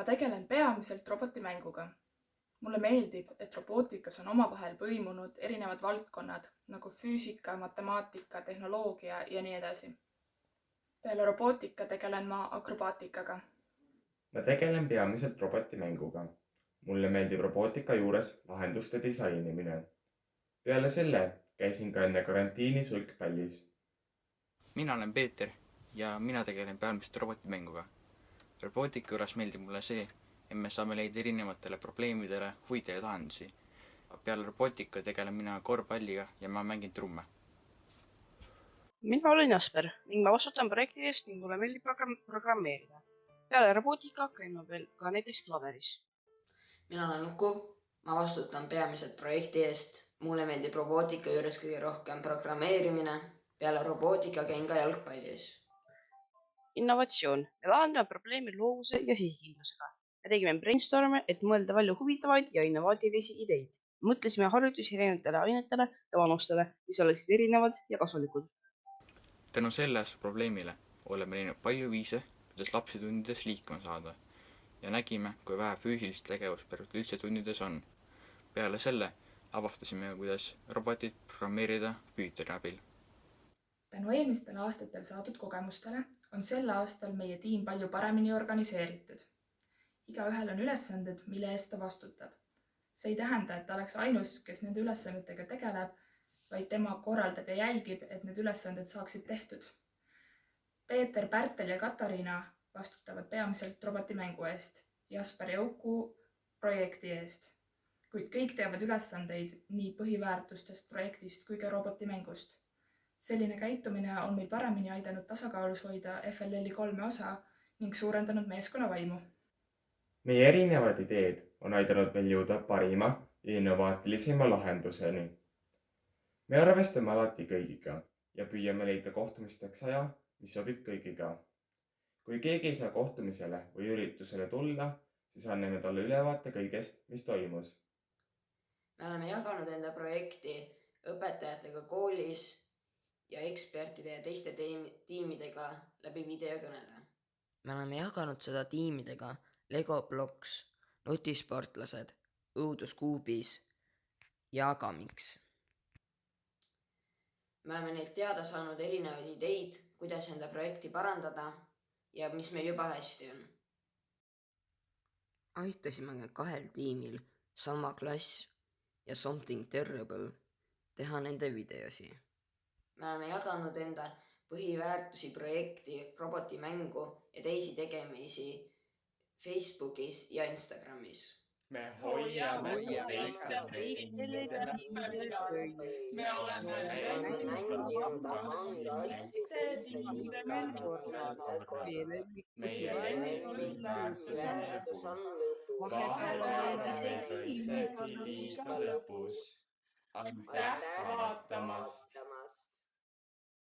Ma tegelen peamiselt robotimänguga. Mulle meeldib, et robootikas on omavahel põimunud erinevad valdkonnad nagu füüsika, matemaatika, tehnoloogia ja nii edasi. Peale robootika tegelen ma akrobaatikaga. Ma tegelen peamiselt robotimänguga. Mulle meeldib robootika juures lahenduste disainimine. Peale selle käisin ka enne karantiini sulgpallis. Mina olen Peeter ja mina tegelen peamiselt robotimänguga. Robootika juures meeldib mulle see, et me saame leida erinevatele probleemidele huvitavaid lahendusi. Peale robootika tegelen mina korvpalliga ja ma mängin trumme. Mina olen Jasper ning ma vastutan projekti eest ning mulle meeldib programmeerida. Peale robootika käin ma veel ka näiteks klaveris. Mina olen Uku, ma vastutan peamiselt projekti eest. Mulle meeldib robootika juures kõige rohkem programmeerimine. Peale robootika käin ka jalgpallis. Innovatsioon. Me lahendame probleemi loovuse ja sihikindlusega. Me tegime brainstorme, et mõelda välja huvitavaid ja innovaatilisi ideid. Mõtlesime harjutusi erinevatele ainetele ja vanustele, mis oleksid erinevad ja kasulikud. Tänu selles probleemile oleme leidnud palju viise, kuidas lapsi tundides liikuma saada ja nägime, kui vähe füüsilist tegevusperioodi üldse tundides on. Peale selle avastasime, kuidas robotit programmeerida püüteri abil. Tänu eelmistel aastatel saadud kogemustele on sel aastal meie tiim palju paremini organiseeritud. Igaühel on ülesanded, mille eest ta vastutab. See ei tähenda, et ta oleks ainus, kes nende ülesannetega tegeleb, vaid tema korraldab ja jälgib, et need ülesanded saaksid tehtud. Peeter, Pärtel ja Katariina vastutavad peamiselt robotimängu eest, Jasper ja Uku projekti eest. Kuid kõik teavad ülesandeid nii põhiväärtustest projektist kui ka robotimängust. Selline käitumine on meil paremini aidanud tasakaalus hoida FLL-i 3 osa ning suurendanud meeskonna vaimu. Meie erinevad ideed on aidanud meil jõuda parima ja innovaatilisema lahenduseni. Me arvestame alati kõigiga ja püüame leida kohtumisteks aja, mis sobib kõigiga. Kui keegi ei saa kohtumisele või üritusele tulla, siis anname talle ülevaate kõigest, mis toimus. Me oleme jaganud enda projekti õpetajatega koolis ja ekspertide ja teiste tiimidega läbi videokõnede. Me oleme jaganud seda tiimidega Lego Blocks, Nutisportlased, Õuduskuubis ja Agamiks. Me oleme neilt teada saanud erinevaid ideid, kuidas enda projekti parandada ja mis meil juba hästi on. Aitasime 2 tiimil, Sama klass ja Something Terrible, teha nende videosi. Me oleme jaganud enda põhiväärtusi projekti, robotimängu ja teisi tegemisi Facebookis ja Instagramis. Me hoiame teistele tiimidele. Me oleme mänginud teiste tiimidega korraga. Meie lemmikväärtus on lõbus. Vahel oleme isegi liiga lõbus. Aitäh vaatamast!